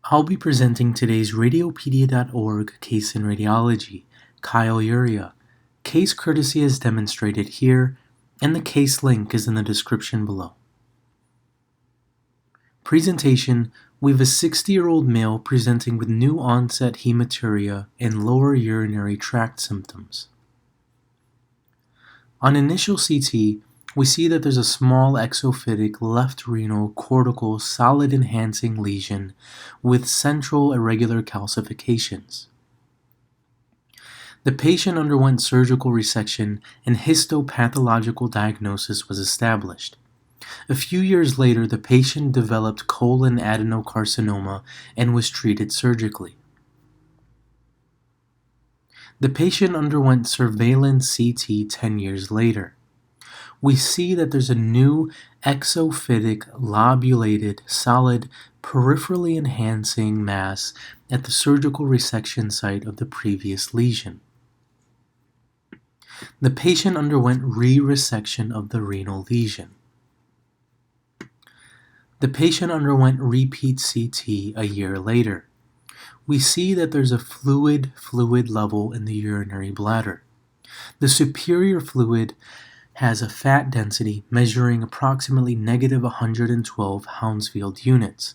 I'll be presenting today's Radiopedia.org case in radiology, Chyluria. Case courtesy is demonstrated here, and the case link is in the description below. Presentation: we have a 60-year-old male presenting with new onset hematuria and lower urinary tract symptoms. On initial CT, we see that there's a small exophytic left renal cortical solid enhancing lesion with central irregular calcifications. The patient underwent surgical resection and histopathological diagnosis was established. A few years later, the patient developed colon adenocarcinoma and was treated surgically. The patient underwent surveillance CT 10 years later. We see that there's a new exophytic lobulated solid peripherally enhancing mass at the surgical resection site of the previous lesion. The patient underwent re-resection of the renal lesion. The patient underwent repeat CT a year later. We see that there's a fluid level in the urinary bladder. The superior fluid has a fat density measuring approximately negative 112 Hounsfield units.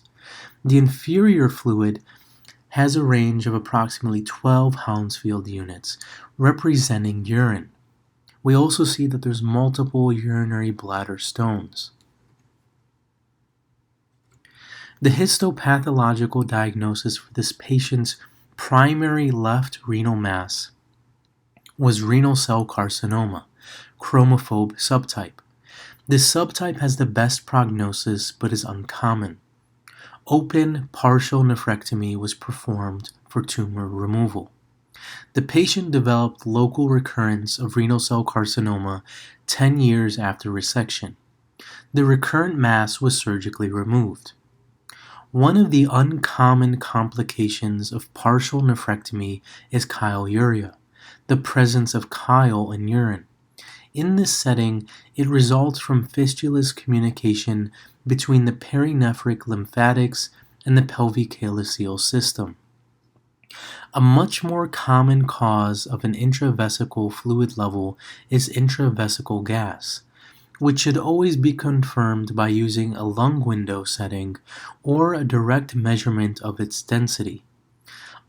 The inferior fluid has a range of approximately 12 Hounsfield units, representing urine. We also see that there's multiple urinary bladder stones. The histopathological diagnosis for this patient's primary left renal mass was renal cell carcinoma, chromophobe subtype. This subtype has the best prognosis but is uncommon. Open partial nephrectomy was performed for tumor removal. The patient developed local recurrence of renal cell carcinoma 10 years after resection. The recurrent mass was surgically removed. One of the uncommon complications of partial nephrectomy is chyluria, the presence of chyle in urine. In this setting, it results from fistulous communication between the perinephric lymphatics and the pelvic calyceal system. A much more common cause of an intravesical fluid level is intravesical gas, which should always be confirmed by using a lung window setting or a direct measurement of its density.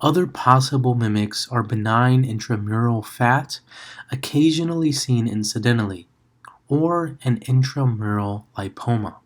Other possible mimics are benign intramural fat, occasionally seen incidentally, or an intramural lipoma.